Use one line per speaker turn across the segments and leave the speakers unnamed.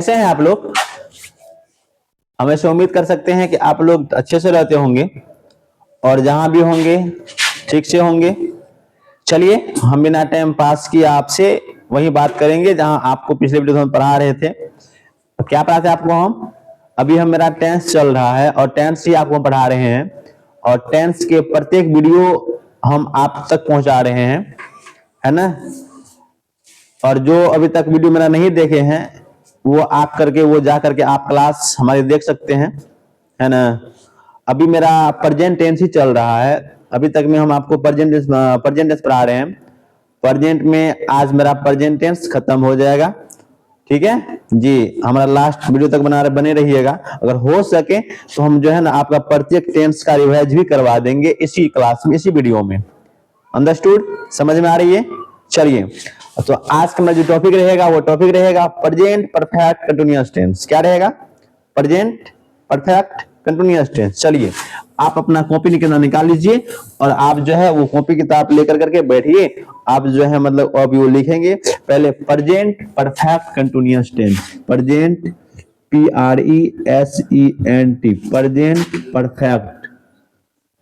कैसे हैं आप लोग? हमेशा उम्मीद कर सकते हैं कि आप लोग अच्छे से रहते होंगे और जहां भी होंगे ठीक से होंगे। चलिए हम बिना टाइम पास किए आपसे वही बात करेंगे जहां आपको पिछले वीडियो में पढ़ा रहे थे। तो क्या पढ़ाते आपको हम? अभी हम मेरा टेंस चल रहा है और टेंस ही आपको पढ़ा रहे हैं और टेंस के प्रत्येक वीडियो हम आप तक पहुंचा रहे हैं, है ना। और जो अभी तक वीडियो मेरा नहीं देखे हैं वो आप करके वो जा करके आप क्लास हमारे देख सकते हैं, है ना। अभी मेरा प्रेजेंट टेंस ही चल रहा है। अभी तक में हम आपको प्रेजेंट टेंस पढ़ा रहे हैं। प्रेजेंट में आज मेरा प्रेजेंट टेंस खत्म हो जाएगा, ठीक है जी। हमारा लास्ट वीडियो तक बने रहिएगा। अगर हो सके तो हम जो है ना आपका प्रत्येक टेंस का रिवाइज भी करवा देंगे इसी क्लास में, इसी वीडियो में। अंडरस्टूड? समझ में आ रही है? चलिए, तो आज का जो टॉपिक रहेगा वो टॉपिक रहेगा प्रेजेंट परफेक्ट कंटीन्यूअस टेंस। क्या रहेगा? Present perfect continuous tense. चलिए आप अपना कॉपी निकाल लीजिए और आप जो है वो कॉपी किताब लेकर करके बैठिए। आप जो है मतलब अब वो लिखेंगे पहले present perfect continuous tense. Present PRESENT present perfect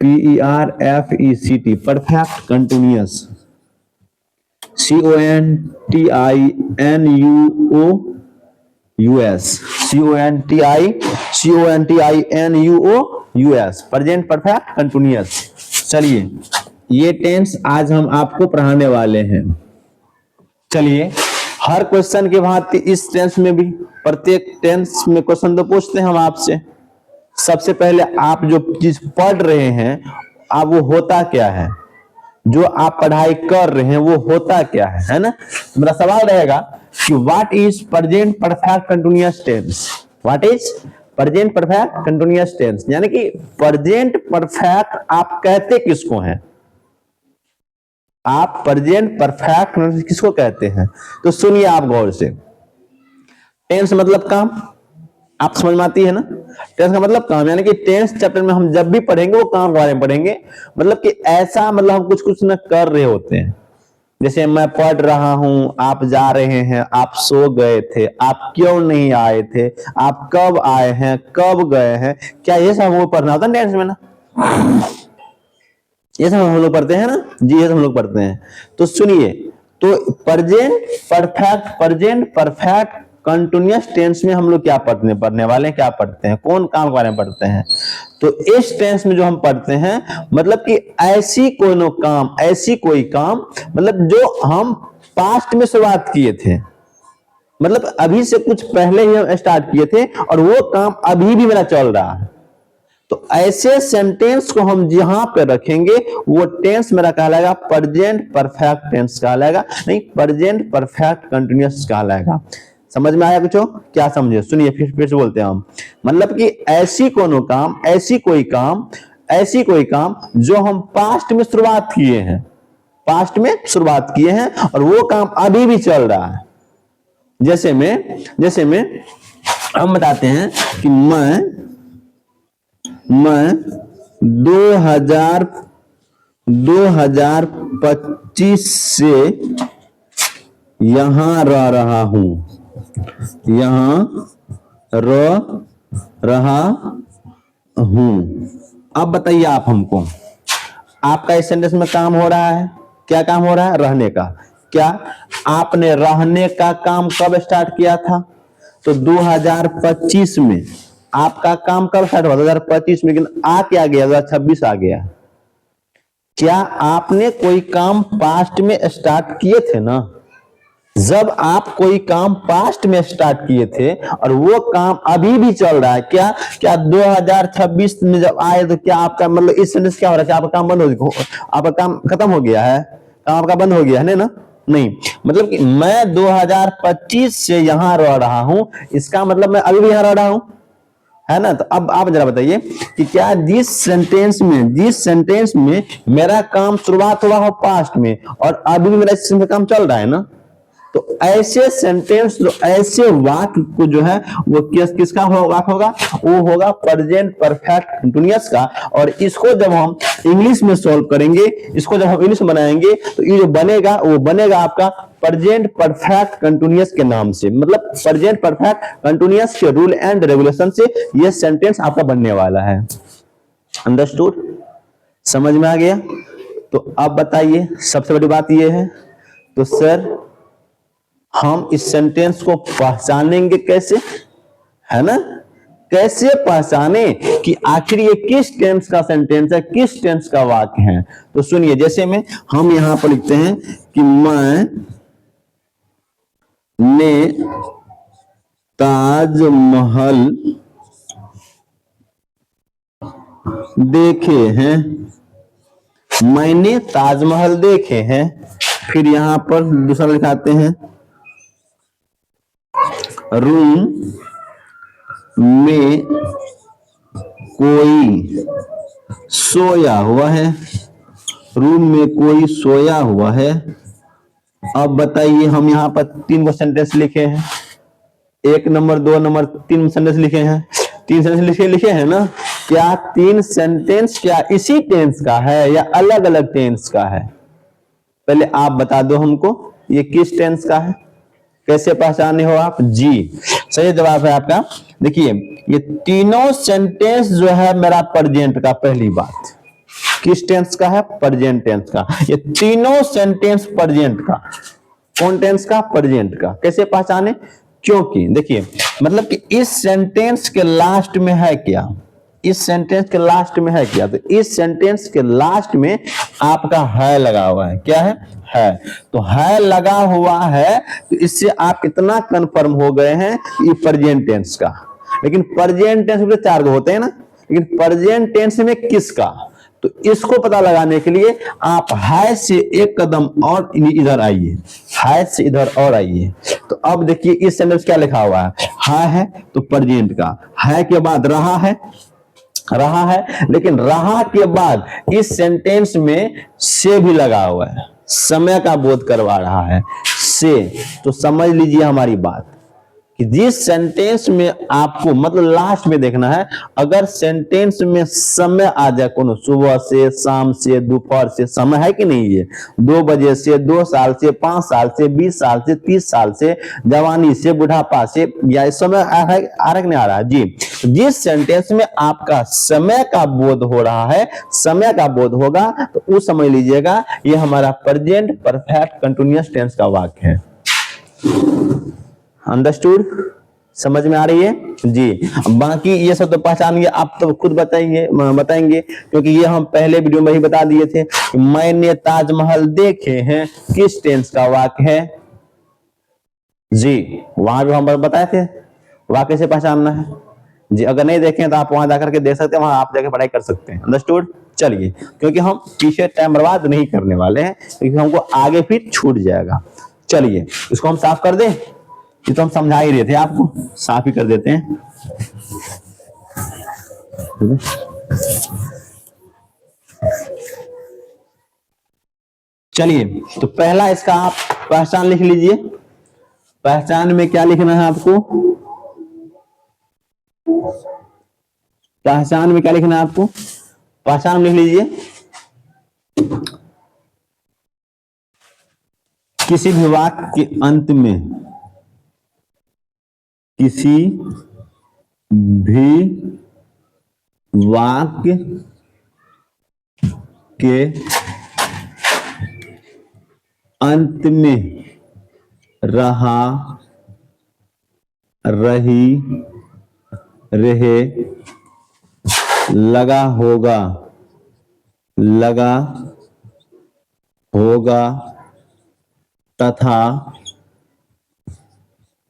PERFECT perfect continuous CONTINUOUS present perfect continuous. चलिए ये टेंस आज हम आपको पढ़ाने वाले हैं। चलिए हर क्वेश्चन के भांति इस टेंस में भी प्रत्येक टेंस में क्वेश्चन तो पूछते हैं हम आपसे। सबसे पहले आप जो चीज पढ़ रहे हैं आप वो होता क्या है, जो आप पढ़ाई कर रहे हैं वो होता क्या है ना। तो मेरा सवाल रहेगा कि what is present perfect continuous tense. What is present perfect continuous tense, यानी कि प्रेजेंट परफेक्ट आप कहते किसको हैं? आप प्रेजेंट परफेक्ट किसको कहते हैं? तो सुनिए आप गौर से। टेंस मतलब काम, आप समझ में आती है ना। टेंस का मतलब काम, यानी कि टेंस चैप्टर में हम जब भी पढ़ेंगे वो काम के बारे में पढ़ेंगे। मतलब कि ऐसा मतलब हम कुछ कुछ न कर रहे होते हैं। जैसे मैं पढ़ रहा हूं, आप जा रहे हैं, आप सो गए थे, आप क्यों नहीं आए थे, आप कब आए हैं, कब गए हैं। क्या ये सब वो पढ़ना होता है टेंस में ना? ये सब हम लोग पढ़ते हैं ना जी, ये सब हम लोग पढ़ते हैं। तो सुनिए, तो प्रेजेंट परफेक्ट कंटीन्यूअस टेंस में हम लोग क्या पढ़ने वाले हैं, क्या पढ़ते हैं, कौन काम के बारे में पढ़ते हैं? तो इस टेंस में जो हम पढ़ते हैं मतलब कि ऐसी कोई काम मतलब जो हम पास्ट में शुरुआत किए थे, मतलब अभी से कुछ पहले ही हम स्टार्ट किए थे और वो काम अभी भी मेरा चल रहा है। तो ऐसे सेंटेंस को हम जहां पे रखेंगे वो टेंस मेरा कहलाएगा प्रेजेंट परफेक्ट टेंस कहलाएगा, नहीं प्रेजेंट परफेक्ट कंटीन्यूअस कहलाएगा। समझ में आया कुछ? क्या समझे? सुनिए फिर से बोलते हैं हम। मतलब कि ऐसी कोई काम जो हम पास्ट में शुरुआत किए हैं और वो काम अभी भी चल रहा है। जैसे में हम बताते हैं कि मैं 2025 से यहां रह रहा हूं, अब बताइए आप हमको, आपका इस सेंटेंस में काम हो रहा है, क्या काम हो रहा है? रहने का। क्या आपने रहने का काम कब स्टार्ट किया था? तो 2025 में। आपका काम कब स्टार्ट हुआ? 2025 में। लेकिन आ क्या गया? 2026 आ गया। क्या आपने कोई काम पास्ट में स्टार्ट किए थे ना? जब आप कोई काम पास्ट में स्टार्ट किए थे और वो काम अभी भी चल रहा है, क्या 2026 में जब आए तो क्या आपका मतलब इस सेंटेंस क्या हो रहा है? क्या आपका काम बंद हो गया, आपका काम खत्म हो गया है, काम आपका बंद हो गया है ना? नहीं, मतलब कि मैं 2025 से यहां रह रहा हूं, इसका मतलब मैं अभी भी यहां रह रहा हूं, है ना। तो अब आप जरा बताइए कि क्या जिस सेंटेंस में मेरा काम शुरुआत हुआ हो पास्ट में और अभी भी मेरा इस काम चल रहा है ना, तो ऐसे सेंटेंस, ऐसे वाक्य को जो है वो किसका होगा? वो होगा प्रेजेंट परफेक्ट कंटीन्यूअस का। और इसको जब हम इंग्लिश में सॉल्व करेंगे, इसको जब हम इंग्लिश में बनाएंगे तो ये जो बनेगा वो बनेगा आपका प्रेजेंट परफेक्ट कंटिन्यूअस के नाम से, मतलब प्रेजेंट परफेक्ट कंटिन्यूअस के रूल एंड रेगुलेशन से यह सेंटेंस आपका बनने वाला है। अंडरस्टूड? समझ में आ गया? तो अब बताइए, सबसे बड़ी बात यह है, तो सर हम इस सेंटेंस को पहचानेंगे कैसे, है ना? कैसे पहचाने कि आखिर ये किस टेंस का सेंटेंस है, किस टेंस का वाक्य है? तो सुनिए, जैसे में हम यहां पर लिखते हैं कि मैंने ताजमहल देखे हैं, मैंने ताजमहल देखे हैं। फिर यहां पर दूसरा लिखाते हैं, रूम में कोई सोया हुआ है, रूम में कोई सोया हुआ है। अब बताइए, हम यहां पर 3 को सेंटेंस लिखे हैं, 1 नंबर 2 नंबर 3 सेंटेंस लिखे हैं, 3 सेंटेंस लिखे हैं ना? क्या 3 सेंटेंस क्या इसी टेंस का है या अलग अलग टेंस का है? पहले आप बता दो हमको, ये किस टेंस का है, कैसे पहचाने हो आप? जी, सही जवाब है आपका। देखिए, ये तीनों सेंटेंस जो है मेरा प्रेजेंट का, पहली बात किस टेंस का है? प्रेजेंट टेंस का। ये तीनों सेंटेंस प्रेजेंट का। कौन टेंस का? प्रेजेंट का। कैसे पहचाने? क्योंकि देखिए, मतलब कि इस सेंटेंस के लास्ट में है क्या, इस सेंटेंस के लास्ट में है क्या, तो इस सेंटेंस के लास्ट में आपका है लगा हुआ है। क्या है? तो है लगा हुआ है, तो इससे आप इतना कंफर्म हो गए हैं कि प्रेजेंट टेंस का। लेकिन प्रेजेंट टेंस में 4 गो होते हैं ना, लेकिन प्रेजेंट टेंस में किसका? तो इसको पता लगाने के लिए आप है से एक कदम और इधर आइए, है से इधर और आइए। तो अब देखिए, इस सेंटेंस क्या लिखा हुआ है तो प्रेजेंट का, है के बाद रहा है, लेकिन रहा के बाद इस सेंटेंस में से भी लगा हुआ है, समय का बोध करवा रहा है से। तो समझ लीजिए हमारी बात कि जिस सेंटेंस में आपको, मतलब लास्ट में देखना है, अगर सेंटेंस में समय आ जाए, कोनो सुबह से, शाम से, दोपहर से, समय है कि नहीं, ये 2 बजे से, 2 साल से, 5 साल से, 20 साल से, 30 साल से, जवानी से, बुढ़ापा से, या समय आ रहा है कि नहीं आ रहा है? जी, जिस सेंटेंस में आपका समय का बोध हो रहा है, समय का बोध होगा, तो उस समझ लीजिएगा ये हमारा प्रेजेंट परफेक्ट कंटिन्यूअस टेंस का वाक्य है। अंडरस्टूड? समझ में आ रही है? जी, बाकी ये सब तो पहचानिए, आप तो खुद बताएंगे, क्योंकि ये हम पहले वीडियो में ही बता दिए थे कि मैंने ताजमहल देखे हैं किस टेंस का वाक्य है। जी, वहां भी हम बताए थे वाक्य से पहचानना है। जी, अगर नहीं देखें तो आप वहां जाकर के देख सकते हैं, वहां आप जाकर पढ़ाई कर सकते हैं। अंडरस्टूड? चलिए, क्योंकि हम पीछे टाइम बर्बाद नहीं करने वाले हैं, क्योंकि हमको आगे फिर छूट जाएगा। चलिए, इसको हम साफ कर दें, ये तो हम समझा ही रहे थे आपको, साफ ही कर देते हैं। चलिए, तो पहला इसका आप पहचान लिख लीजिए। पहचान में क्या लिखना है आपको? पहचान में क्या लिखना है आपको? पहचान लिख लीजिए, किसी भी वाक्य के अंत में, किसी भी वाक्य के अंत में रहा, रही, रहे, लगा होगा, लगा होगा तथा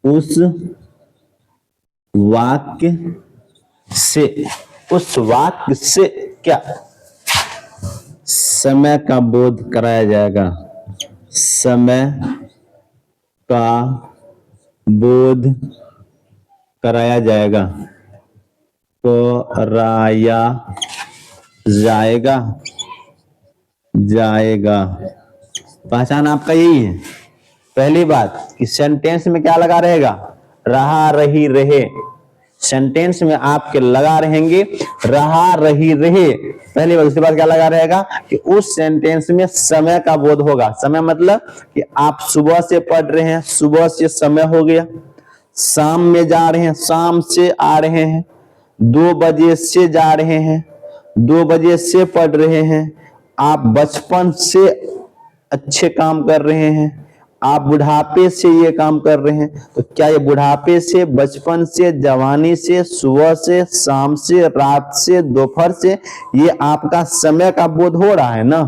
उस वाक्य से क्या समय का बोध कराया जाएगा, समय का बोध कराया जाएगा, कराया जाएगा। पहचान आपका यही है। पहली बात कि सेंटेंस में क्या लगा रहेगा? रहा, रही, रहे, सेंटेंस में आपके लगा रहेंगे रहा, रही, रहे, पहली बार। उसके बाद क्या लगा रहेगा कि उस सेंटेंस में समय का बोध होगा। समय मतलब कि आप सुबह से पढ़ रहे हैं, सुबह से समय हो गया। शाम में जा रहे हैं, शाम से आ रहे हैं। 2 बजे से जा रहे हैं, 2 बजे से पढ़ रहे हैं। आप बचपन से अच्छे काम कर रहे हैं, आप बुढ़ापे से ये काम कर रहे हैं। तो क्या ये बुढ़ापे से, बचपन से, जवानी से, सुबह से, शाम से, रात से, दोपहर से, ये आपका समय का बोध हो रहा है ना?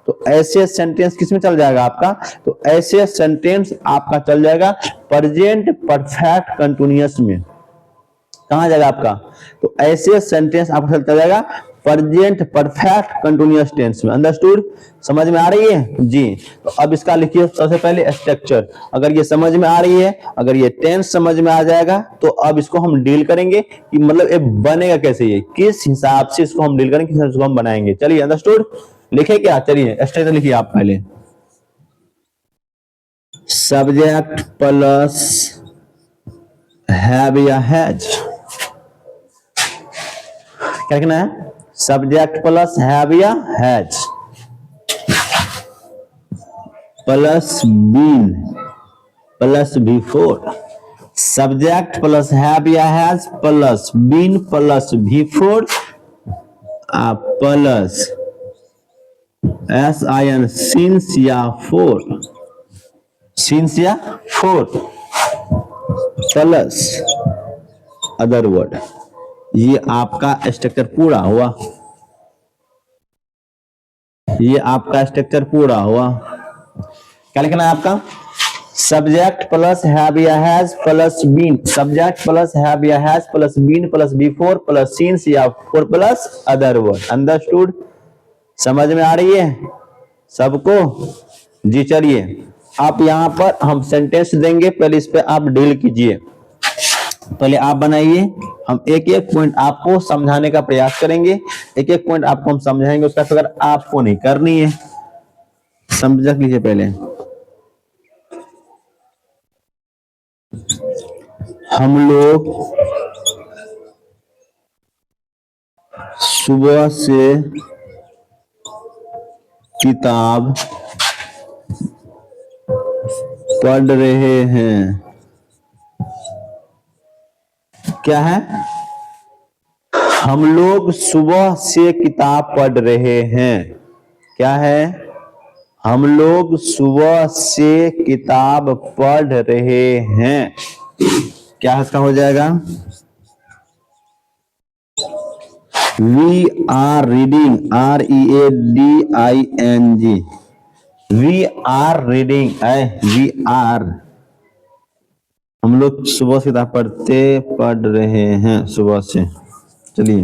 तो ऐसे सेंटेंस किसमें चल जाएगा आपका? तो ऐसे सेंटेंस आपका चल जाएगा प्रेजेंट परफेक्ट कंटिन्यूअस में। कहां जाएगा आपका? तो ऐसे सेंटेंस आपका चल जाएगा प्रेजेंट परफेक्ट कंटिन्यूअस टेंस में। अंडरस्टूड? समझ में आ रही है जी? तो अब इसका लिखिए सबसे पहले स्ट्रक्चर। अगर ये समझ में आ रही है, अगर ये टेंस समझ में आ जाएगा, तो अब इसको हम डील करेंगे कि मतलब ये बनेगा कैसे, ये किस हिसाब से इसको हम डील करेंगे, किस हिसाब से इसको हम बनाएंगे। चलिए, अंडरस्टूड? लिखे क्या? चलिए स्ट्रक्चर लिखिए आप पहले। सब्जेक्ट प्लस हैव या हैज। क्या लिखना है? सब्जेक्ट प्लस हैव या has plus been plus before. Subject plus have या has plus been plus before plus SIN since या फोर, सिंस या फोर प्लस अदर वर्ड। ये आपका स्ट्रक्चर पूरा हुआ, ये आपका स्ट्रक्चर पूरा हुआ। क्या लिखना है आपका? सब्जेक्ट प्लस हैव या has plus been, subject plus have या has plus been plus before plus since या for plus other word. Understood? समझ में आ रही है सबको जी? चलिए, आप यहां पर हम सेंटेंस देंगे, पहले इस पे आप डील कीजिए। पहले आप बनाइए, हम एक एक पॉइंट आपको समझाने का प्रयास करेंगे। एक एक पॉइंट आपको हम समझाएंगे, उसका फिक्र आपको नहीं करनी है। समझ लीजिए पहले। हम लोग सुबह से किताब पढ़ रहे हैं। क्या है? हम लोग सुबह से किताब पढ़ रहे हैं। क्या है? हम लोग सुबह से किताब पढ़ रहे हैं। क्या इसका हो जाएगा? We are reading, READING, we are reading, we are, हम लोग सुबह से किताब पढ़ रहे हैं सुबह से। चलिए,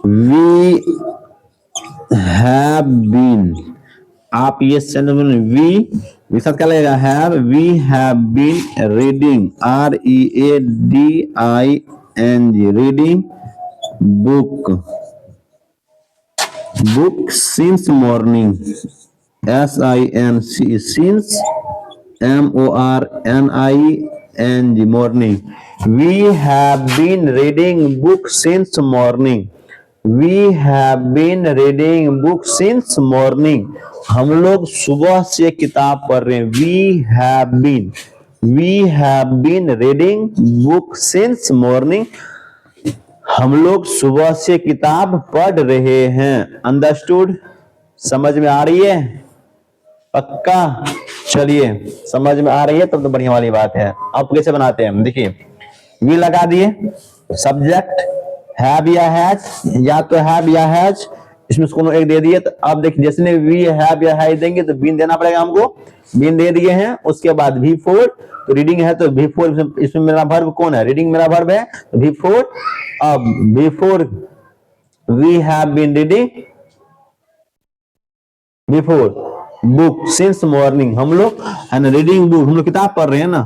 वी हैव बीन, आप ये सेंटेंस वी साथ क्या लगेगा? Have, we have been reading, READING, reading book, book since morning, SINC, since MORNING, morning. We have been reading book since morning. We have been reading book since morning. हम लोग सुबह से किताब पढ़ रहे हैं। We have been reading book since morning. हम लोग सुबह से किताब पढ़ रहे हैं। अंडरस्टूड? समझ में आ रही है? पक्का? चलिए, समझ में आ रही है तब तो बढ़िया वाली बात है। अब कैसे बनाते हैं? देखिए, वी लगा दिए, सब्जेक्ट हैव या हैज, या तो हैव या हैज, इसमें कोनो एक दे दिए। तो अब देखिए, जैसे वी हैव या हैज देंगे तो बीन देना पड़ेगा हमको। बीन दे दिए हैं, उसके बाद भी फोर, तो रीडिंग है तो भी फोर, इसमें मेरा वर्ब कौन है? रीडिंग मेरा वर्ब है, तो भी फोर। अब before we have been reading, before book since morning, हम लोग है ना रीडिंग बुक, हम लोग किताब पढ़ रहे हैं ना।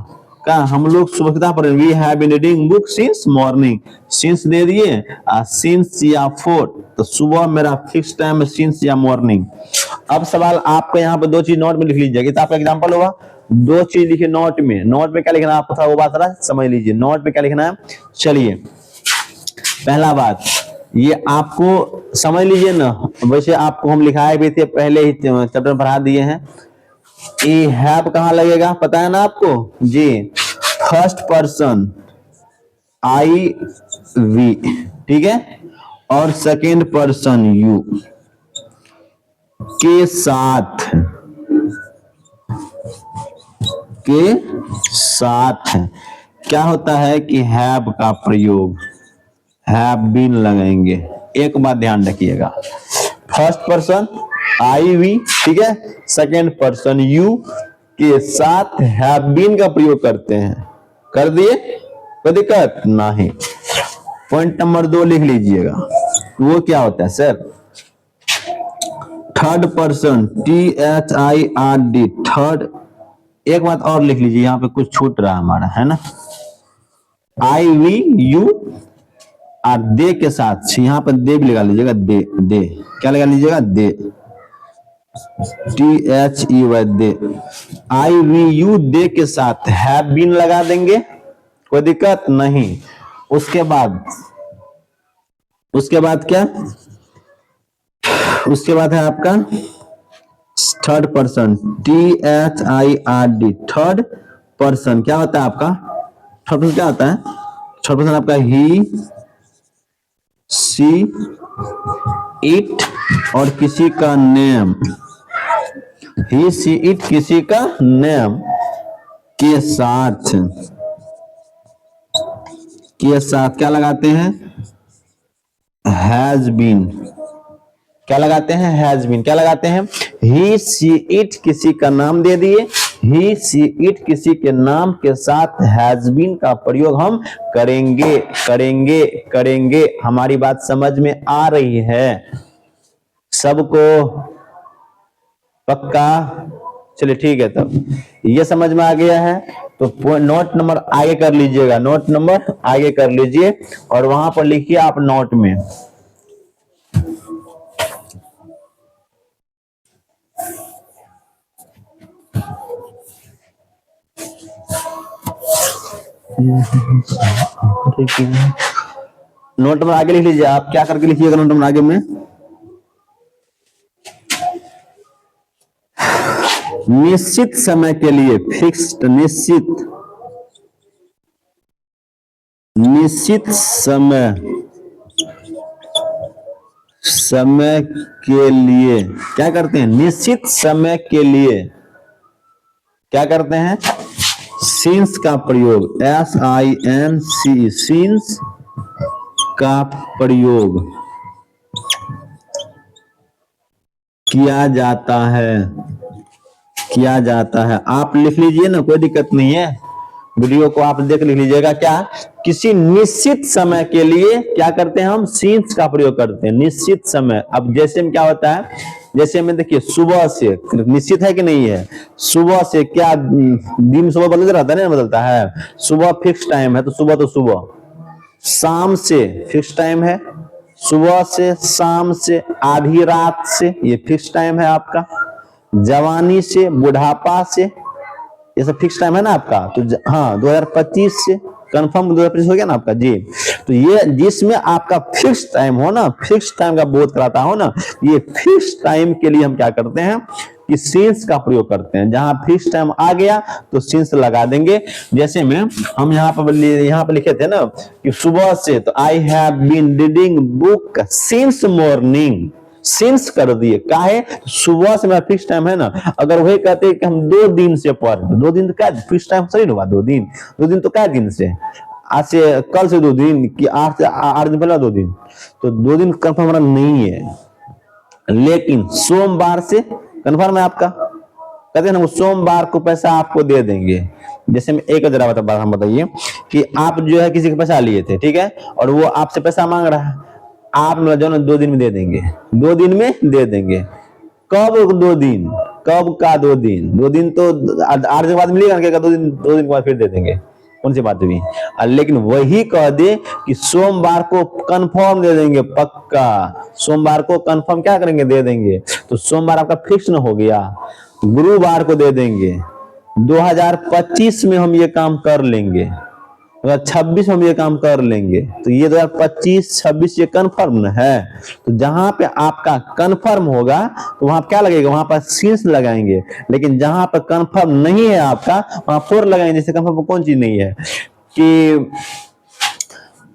क्या हम लोग सुबह किताब पढ़ रहे हैं? We have been reading book since morning, since दे दिए, सिंस या फोर, तो सुबह मेरा फिक्स टाइम है सिंस या मॉर्निंग। अब सवाल आपको यहाँ पे दो चीज नोट में लिख लीजिएगा। तो आपका एग्जांपल होगा, दो चीज लिखिए नोट में। नोट में क्या लिखना है आपको, थोड़ा वो बात थोड़ा समझ लीजिए। नोट में क्या लिखना है, चलिए पहला बात ये आपको समझ लीजिए ना, वैसे आपको हम लिखाए भी थे, पहले ही चैप्टर पढ़ा दिए हैं। ये हैव कहाँ लगेगा पता है ना आपको जी, फर्स्ट पर्सन आई वी, ठीक है, और सेकेंड पर्सन यू के साथ, के साथ क्या होता है कि हैव का प्रयोग, हैव बीन लगाएंगे। एक बात ध्यान रखिएगा, फर्स्ट पर्सन आई वी, ठीक है, सेकेंड पर्सन यू के साथ हैव बीन का प्रयोग करते हैं। कर दिए, कोई दिक्कत नहीं। पॉइंट नंबर 2 लिख लीजिएगा, वो क्या होता है sir, third person THIRD, third. एक बात और लिख लीजिए, यहाँ पे कुछ छूट रहा हमारा है ना, आई वी यू और दे के साथ, यहाँ पर दे भी लगा लीजिएगा, दे, दे क्या लगा लीजिएगा, they, THEY they, I we you they के साथ हैव बीन लगा देंगे, कोई दिक्कत नहीं। उसके बाद क्या, उसके बाद है आपका third person THIRD, third person क्या होता है आपका, थर्ड पर्सन क्या होता है, थर्ड पर्सन आपका ही सी इट और किसी का नेम, ही सी इट किसी का नेम के साथ, के साथ क्या लगाते हैं, हैज बीन, क्या लगाते हैं, हैज बीन, क्या लगाते हैं, ही सी इट किसी का नाम दे दिए, ही सी इट किसी के नाम के साथ हैज बीन का प्रयोग हम करेंगे, करेंगे, करेंगे। हमारी बात समझ में आ रही है सबको, पक्का? चलिए ठीक है, तब ये समझ में आ गया है तो नोट नंबर आगे कर लीजिएगा, नोट नंबर आगे कर लीजिए और वहां पर लिखिए आप नोट में, नोट में आगे लिख लीजिए। आप क्या करके लिखिएगा नोट में आगे में, निश्चित समय के लिए, फिक्स्ड, निश्चित, निश्चित समय, समय के लिए क्या करते हैं, निश्चित समय के लिए क्या करते हैं, सिंस का प्रयोग, SINC, सिंस का प्रयोग किया जाता है, किया जाता है। आप लिख लीजिए ना, कोई दिक्कत नहीं है, वीडियो को आप देख लिख लीजिएगा। क्या, किसी निश्चित समय के लिए क्या करते हैं हम, सिंस का प्रयोग करते हैं, निश्चित समय। अब जैसे में क्या होता है, जैसे में देखिए सुबह से, निश्चित है कि नहीं है, सुबह से क्या दिन सुबह बदलता रहता है ना, बदलता है, सुबह फिक्स टाइम है तो सुबह तो सुबह, शाम से फिक्स टाइम है, सुबह से, शाम से, आधी रात से ये फिक्स टाइम है आपका, जवानी से, बुढ़ापा से, ये सब फिक्स टाइम है ना आपका। तो हाँ 2025 से कंफर्म 2025 हो गया ना आपका जी। तो ये जिसमें आपका फिक्स टाइम हो ना, फिक्स टाइम का बोध कराता हो ना, ये फिक्स टाइम के लिए हम क्या करते हैं कि सिंस का प्रयोग करते हैं। जहां फिक्स टाइम आ गया तो सिंस लगा देंगे। जैसे में हम यहाँ पर लिखे थे ना कि सुबह से, तो I have been reading book since morning, since कर दिए, काहे, सुबह से मेरा फिक्स टाइम है ना। अगर वही कहते हैं कि हम 2 दिन से पढ़, 2 दिन तो क्या फिक्स टाइम सही होगा, 2 दिन, 2 दिन तो क्या दिन से, आज से, कल से 2 दिन कि 8 से 8 दिन पहले 2 दिन, तो 2 दिन कंफर्म हमारा नहीं है। लेकिन सोमवार से कंफर्म है आपका, कहते हैं ना वो सोमवार को पैसा आपको दे देंगे। जैसे मैं एक जरा बात हम बताइए कि आप जो है किसी के पैसा लिए थे, ठीक है, और वो आपसे पैसा मांग रहा है, आप जो है 2 दिन में दे देंगे, 2 दिन में दे देंगे। कब 2 दिन, कब का 2 दिन, 2 दिन तो 8 दिन के बाद मिलेगा ना, 2 दिन, 2 दिन के बाद फिर दे देंगे, कौन सी बात हुई। लेकिन वही कह दे कि सोमवार को कंफर्म दे देंगे, पक्का सोमवार को कंफर्म क्या करेंगे, दे देंगे। तो सोमवार आपका फिक्स न हो गया, गुरुवार को दे देंगे, 2025 में हम ये काम कर लेंगे, 2026 हम ये काम कर लेंगे। तो ये 2025-26 ये कन्फर्म है। तो जहां पे आपका कन्फर्म होगा तो वहां क्या लगेगा, वहां पर सीन्स लगाएंगे। लेकिन जहां पर कन्फर्म नहीं है आपका वहां फोर लगाएंगे। जैसे कन्फर्म कौन चीज नहीं है कि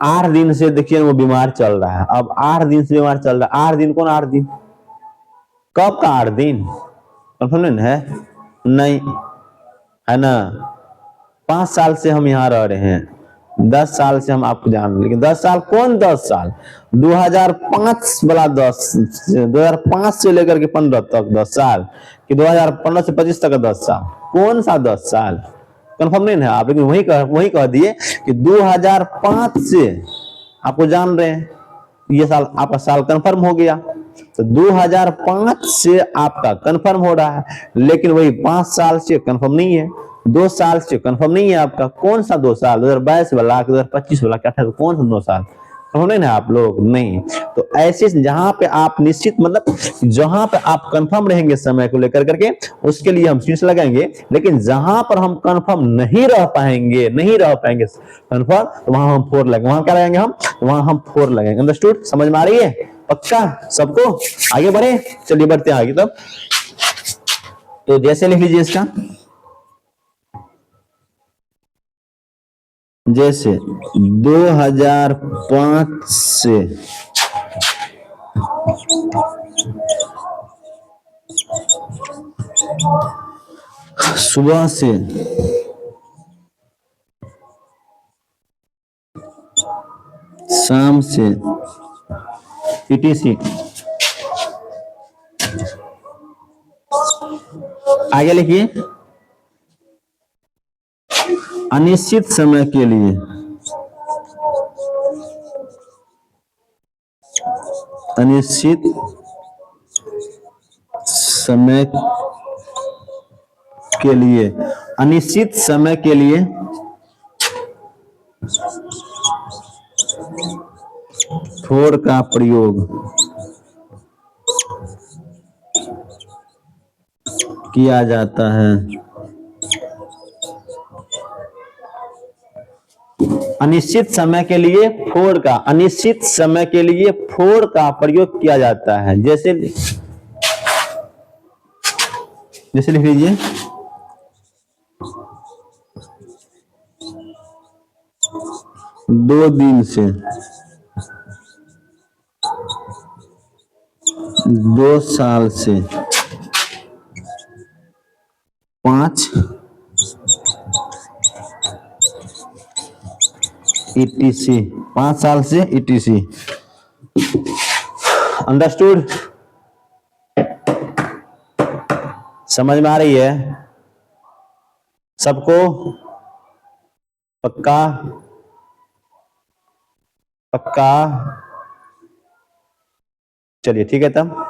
8 दिन से देखिए वो बीमार चल रहा है, अब 8 दिन से बीमार चल रहा है। 8 दिन कौन 8 दिन, कब का 8 दिन, कन्फर्म नहीं है, नहीं है ना। 5 साल से हम यहाँ रह रहे हैं, 10 साल से हम आपको जान रहे हैं, लेकिन 10 साल कौन 10 साल, 2005 वाला 10, 2005 से लेकर के 15 तक 10 साल, कि 2015 से 25 तक का 10 साल, कौन सा 10 साल, कंफर्म नहीं है आप। लेकिन वही कह दिए कि 2005 से आपको जान रहे हैं, ये साल आपका साल कंफर्म हो गया। तो 2005 से आपका कंफर्म हो रहा है, लेकिन वही 5 साल से कंफर्म नहीं है, 2 साल से कंफर्म नहीं है आपका। कौन सा 2 साल, 2022 वाला, 2025 वाला, क्या 28, कौन सा 2 साल, नहीं ना आप लोग, नहीं। तो ऐसे जहां पे आप निश्चित, मतलब जहां पे आप कंफर्म रहेंगे समय को लेकर करके, उसके लिए हम शीर्ष लगाएंगे। लेकिन जहां पर हम कंफर्म नहीं रह पाएंगे कंफर्म, तो वहां हम फोर लगाएंगे। वहां क्या लगाएंगे हम, वहां हम फोर लगाएंगे। अंडरस्टूड, समझ में आ रही है पक्का सबको। आगे बढ़े, चलिए बढ़ते आगे तब। तो जैसे लिख लीजिए इसका, जैसे 2005 से सुबह से शाम से ETC, आगे लिखिए, अनिश्चित समय के लिए, अनिश्चित समय के लिए, अनिश्चित समय के लिए फोर का प्रयोग किया जाता है। अनिश्चित समय के लिए फोर का, अनिश्चित समय के लिए फोर का प्रयोग किया जाता है। जैसे जैसे लिख लीजिए, 2 दिन से 2 साल से 5 ETC, 5 साल से ETC। अंडरस्टूड, समझ में आ रही है सबको, पक्का पक्का, चलिए ठीक है तब।